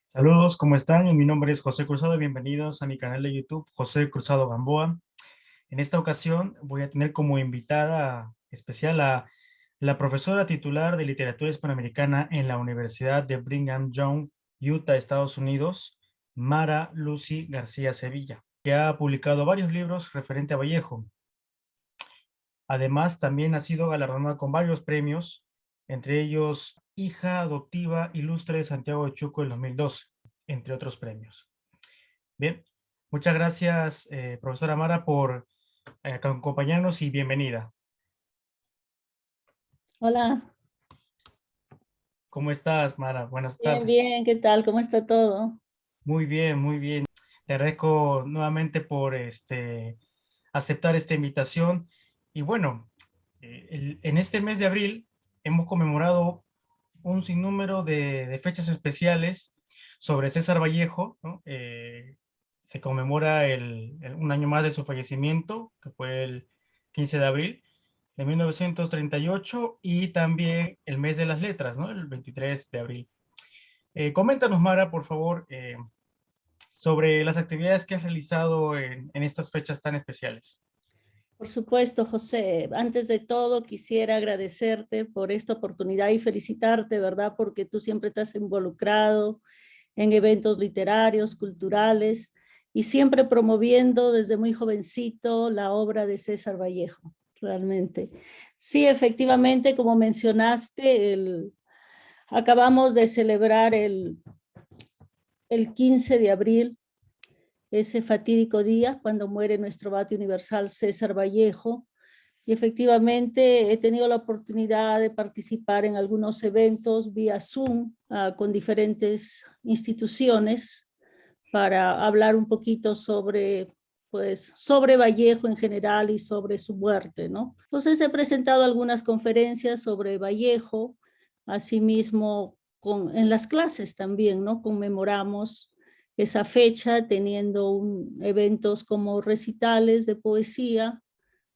Saludos, ¿cómo están? Mi nombre es José Cruzado, bienvenidos a mi canal de YouTube, José Cruzado Gamboa. En esta ocasión voy a tener como invitada especial a la profesora titular de Literatura Hispanoamericana en la Universidad de Brigham Young, Utah, Estados Unidos, Mara Lucy García Sevilla, que ha publicado varios libros referente a Vallejo. Además, también ha sido galardonada con varios premios, entre ellos Hija Adoptiva Ilustre de Santiago de Chuco en 2012, entre otros premios. Bien, muchas gracias, profesora Mara, por acompañarnos y bienvenida. Hola. ¿Cómo estás, Mara? Buenas Bien, tardes. bien, ¿qué tal? ¿Cómo está todo? Muy bien, muy bien. Te agradezco nuevamente por aceptar esta invitación. Y bueno, en este mes de abril hemos conmemorado un sinnúmero de fechas especiales sobre César Vallejo, ¿no? Se conmemora un año más de su fallecimiento, que fue el 15 de abril de 1938, y también el mes de las letras, ¿no? El 23 de abril. Coméntanos, Mara, por favor, sobre las actividades que has realizado en estas fechas tan especiales. Por supuesto, José. Antes de todo, quisiera agradecerte por esta oportunidad y felicitarte, ¿verdad? Porque tú siempre estás involucrado en eventos literarios, culturales y siempre promoviendo desde muy jovencito la obra de César Vallejo, realmente. Sí, efectivamente, como mencionaste, acabamos de celebrar el 15 de abril, ese fatídico día cuando muere nuestro Bate Universal César Vallejo, y efectivamente he tenido la oportunidad de participar en algunos eventos vía Zoom con diferentes instituciones para hablar un poquito sobre Vallejo en general y sobre su muerte, ¿no? Entonces he presentado algunas conferencias sobre Vallejo, asimismo en las clases también, ¿no? Conmemoramos esa fecha teniendo eventos como recitales de poesía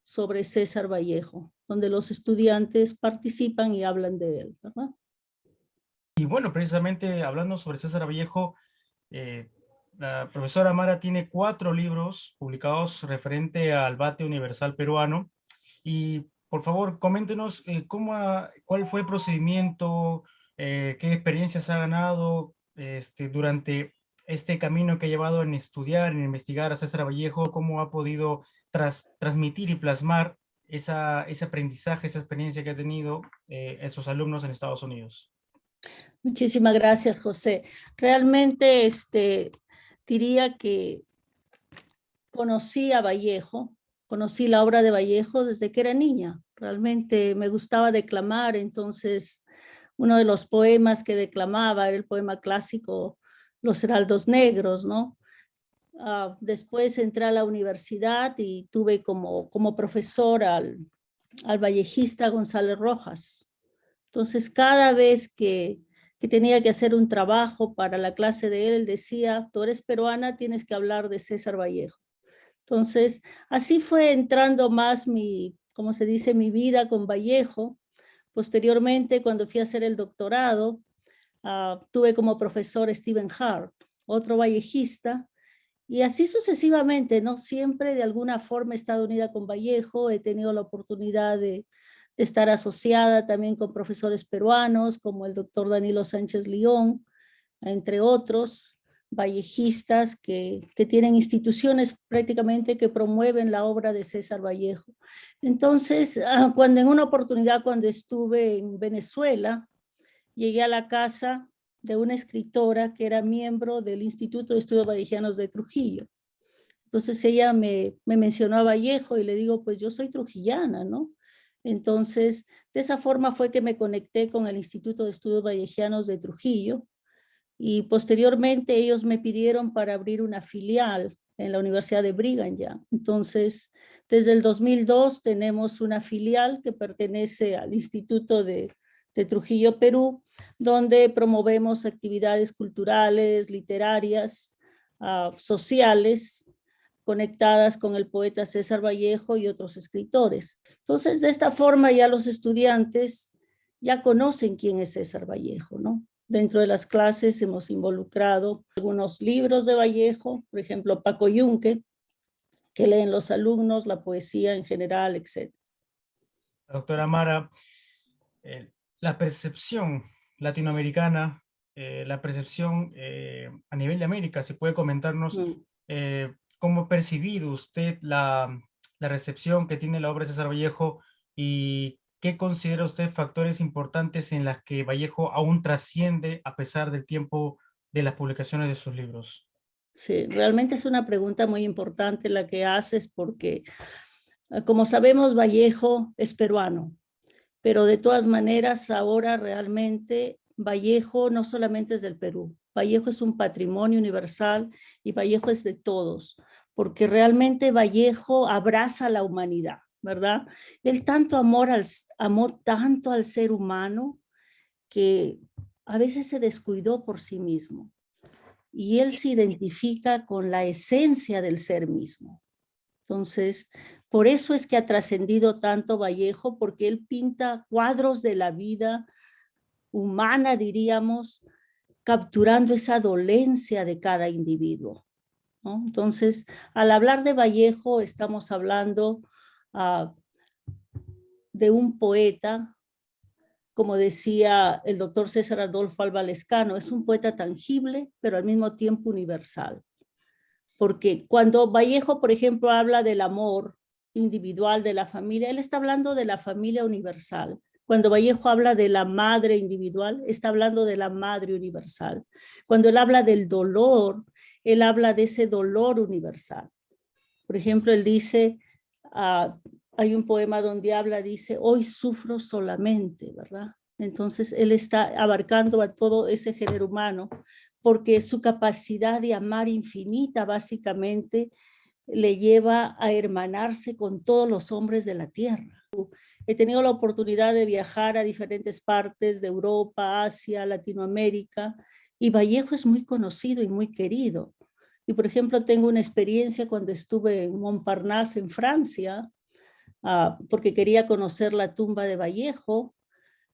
sobre César Vallejo, donde los estudiantes participan y hablan de él, ¿verdad? Y bueno, precisamente hablando sobre César Vallejo, eh, la profesora Mara tiene 4 libros publicados referente al Bate Universal peruano. Y por favor, coméntenos cuál fue el procedimiento, qué experiencias ha ganado durante este camino que ha llevado en estudiar, en investigar a César Vallejo, cómo ha podido transmitir y plasmar ese aprendizaje, esa experiencia que ha tenido esos alumnos en Estados Unidos. Muchísimas gracias, José. Realmente diría que conocí a Vallejo, conocí la obra de Vallejo desde que era niña. Realmente me gustaba declamar, entonces uno de los poemas que declamaba era el poema clásico Los Heraldos Negros, ¿no? Después entré a la universidad y tuve como profesor al vallejista González Rojas. Entonces, cada vez que tenía que hacer un trabajo para la clase de él, decía, tú eres peruana, tienes que hablar de César Vallejo. Entonces, así fue entrando más como se dice, mi vida con Vallejo. Posteriormente, cuando fui a hacer el doctorado, tuve como profesor Stephen Hart, otro vallejista, y así sucesivamente, ¿no? Siempre de alguna forma he estado unida con Vallejo, he tenido la oportunidad de estar asociada también con profesores peruanos como el doctor Danilo Sánchez León, entre otros vallejistas que tienen instituciones prácticamente que promueven la obra de César Vallejo. Entonces, cuando en una oportunidad, cuando estuve en Venezuela, llegué a la casa de una escritora que era miembro del Instituto de Estudios Vallejianos de Trujillo. Entonces ella me mencionó a Vallejo y le digo, pues yo soy trujillana, ¿no? Entonces, de esa forma fue que me conecté con el Instituto de Estudios Vallejianos de Trujillo y posteriormente ellos me pidieron para abrir una filial en la Universidad de Brigham Young. Entonces, desde el 2002 tenemos una filial que pertenece al Instituto de Trujillo, Perú, donde promovemos actividades culturales, literarias, sociales, conectadas con el poeta César Vallejo y otros escritores. Entonces, de esta forma ya los estudiantes ya conocen quién es César Vallejo, ¿no? Dentro de las clases hemos involucrado algunos libros de Vallejo, por ejemplo, Paco Yunque, que leen los alumnos, la poesía en general, etc. Doctora Mara, eh, la percepción latinoamericana, la percepción a nivel de América, ¿se puede comentarnos cómo ha percibido usted la recepción que tiene la obra de César Vallejo y qué considera usted factores importantes en las que Vallejo aún trasciende a pesar del tiempo de las publicaciones de sus libros? Sí, realmente es una pregunta muy importante la que haces porque, como sabemos, Vallejo es peruano, pero de todas maneras ahora realmente Vallejo no solamente es del Perú, Vallejo es un patrimonio universal y Vallejo es de todos, porque realmente Vallejo abraza a la humanidad, ¿verdad? Él amó tanto al ser humano que a veces se descuidó por sí mismo y él se identifica con la esencia del ser mismo. Entonces, por eso es que ha trascendido tanto Vallejo, porque él pinta cuadros de la vida humana, diríamos, capturando esa dolencia de cada individuo, ¿no? Entonces, al hablar de Vallejo, estamos hablando de un poeta, como decía el doctor César Adolfo Alba Lescano, es un poeta tangible, pero al mismo tiempo universal. Porque cuando Vallejo, por ejemplo, habla del amor individual de la familia, él está hablando de la familia universal. Cuando Vallejo habla de la madre individual, está hablando de la madre universal. Cuando él habla del dolor, él habla de ese dolor universal. Por ejemplo, él dice, hay un poema donde dice, hoy sufro solamente, ¿verdad? Entonces, él está abarcando a todo ese género humano, porque su capacidad de amar infinita, básicamente, le lleva a hermanarse con todos los hombres de la tierra. He tenido la oportunidad de viajar a diferentes partes de Europa, Asia, Latinoamérica, y Vallejo es muy conocido y muy querido. Y por ejemplo, tengo una experiencia cuando estuve en Montparnasse, en Francia, porque quería conocer la tumba de Vallejo.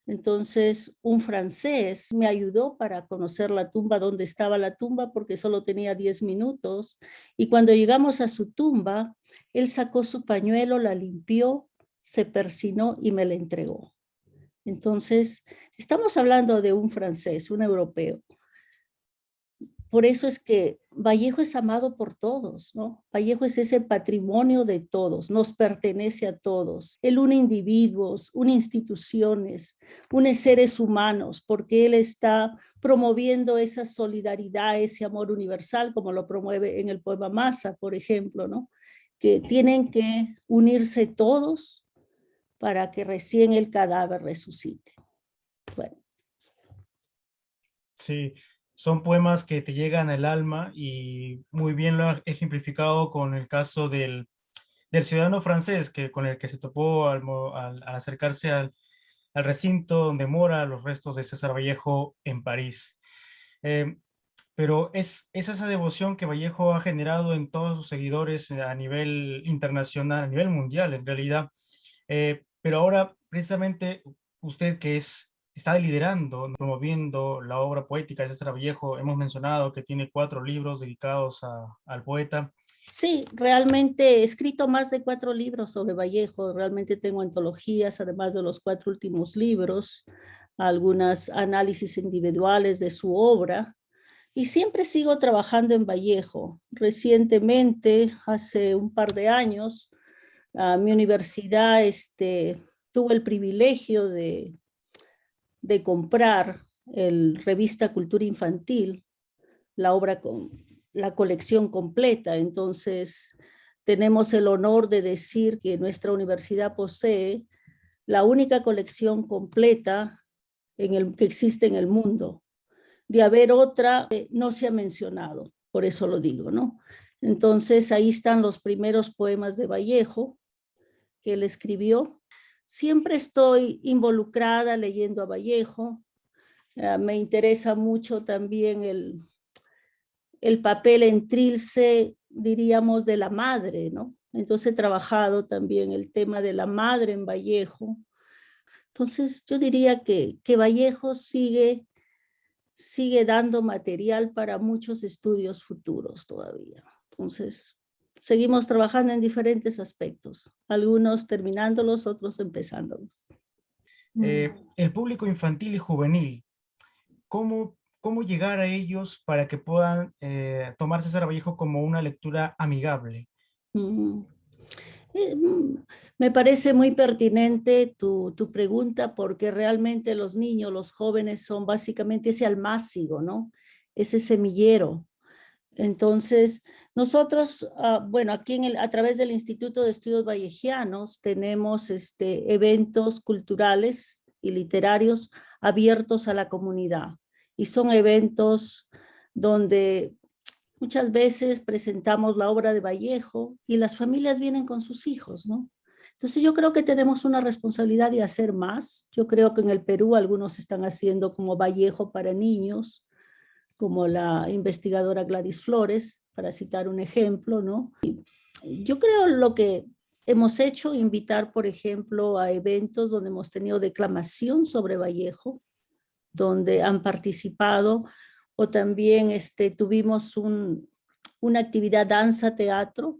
Entonces, un francés me ayudó para conocer la tumba, dónde estaba la tumba, porque solo tenía 10 minutos. Y cuando llegamos a su tumba, él sacó su pañuelo, la limpió, se persinó y me la entregó. Entonces, estamos hablando de un francés, un europeo. Por eso es que Vallejo es amado por todos, ¿no? Vallejo es ese patrimonio de todos, nos pertenece a todos. Él une individuos, une instituciones, une seres humanos, porque él está promoviendo esa solidaridad, ese amor universal, como lo promueve en el poema Masa, por ejemplo, ¿no? Que tienen que unirse todos para que recién el cadáver resucite. Bueno. Sí, son poemas que te llegan al alma y muy bien lo ha ejemplificado con el caso del ciudadano francés con el que se topó al acercarse al recinto donde mora los restos de César Vallejo en París. Eh, pero es esa devoción que Vallejo ha generado en todos sus seguidores a nivel internacional, a nivel mundial en realidad. Pero ahora, precisamente, usted está liderando, promoviendo la obra poética de César Vallejo, hemos mencionado que tiene 4 libros dedicados al poeta. Sí, realmente he escrito más de 4 libros sobre Vallejo, realmente tengo antologías, además de los 4 últimos libros, algunos análisis individuales de su obra, y siempre sigo trabajando en Vallejo. Recientemente, hace un par de años, mi universidad tuvo el privilegio de comprar el revista Cultura Infantil, la obra con la colección completa. Entonces, tenemos el honor de decir que nuestra universidad posee la única colección completa que existe en el mundo. De haber otra, no se ha mencionado, por eso lo digo, ¿no? Entonces, ahí están los primeros poemas de Vallejo que él escribió. Siempre estoy involucrada leyendo a Vallejo. Me interesa mucho también el papel en Trilce, diríamos, de la madre, ¿no? Entonces he trabajado también el tema de la madre en Vallejo. Entonces yo diría que Vallejo sigue sigue dando material para muchos estudios futuros todavía. Entonces, seguimos trabajando en diferentes aspectos, algunos terminándolos, otros empezándolos. El público infantil y juvenil, ¿cómo llegar a ellos para que puedan tomar César Vallejo como una lectura amigable? Mm. Me parece muy pertinente tu pregunta porque realmente los niños, los jóvenes son básicamente ese almácigo, ¿no? Ese semillero. Entonces, nosotros, bueno, aquí a través del Instituto de Estudios Vallejianos tenemos eventos culturales y literarios abiertos a la comunidad. Y son eventos donde muchas veces presentamos la obra de Vallejo y las familias vienen con sus hijos, ¿no? Entonces yo creo que tenemos una responsabilidad de hacer más. Yo creo que en el Perú algunos están haciendo como Vallejo para niños, como la investigadora Gladys Flores, para citar un ejemplo, ¿no? Y yo creo lo que hemos hecho, invitar, por ejemplo, a eventos donde hemos tenido declamación sobre Vallejo, donde han participado, o también tuvimos una actividad danza-teatro,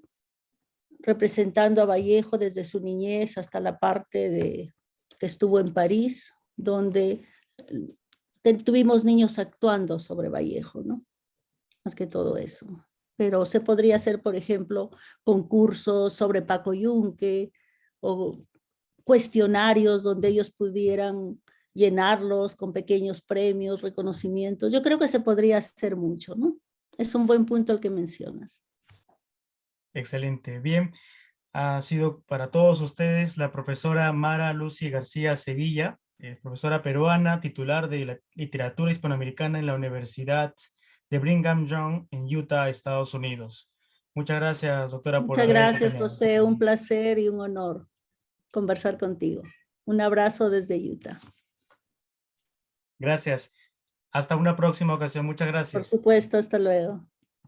representando a Vallejo desde su niñez hasta la parte que estuvo en París, donde tuvimos niños actuando sobre Vallejo, ¿no? Más que todo eso. Pero se podría hacer, por ejemplo, concursos sobre Paco Yunque o cuestionarios donde ellos pudieran llenarlos con pequeños premios, reconocimientos. Yo creo que se podría hacer mucho, ¿no? Es un buen punto el que mencionas. Excelente. Bien, ha sido para todos ustedes la profesora Mara Lucy García Sevilla, profesora peruana, titular de la literatura hispanoamericana en la Universidad de Brigham Young en Utah, Estados Unidos. Muchas gracias, doctora, por Muchas haber gracias, acompañado. José. Un placer y un honor conversar contigo. Un abrazo desde Utah. Gracias. Hasta una próxima ocasión. Muchas Por gracias. supuesto, hasta luego.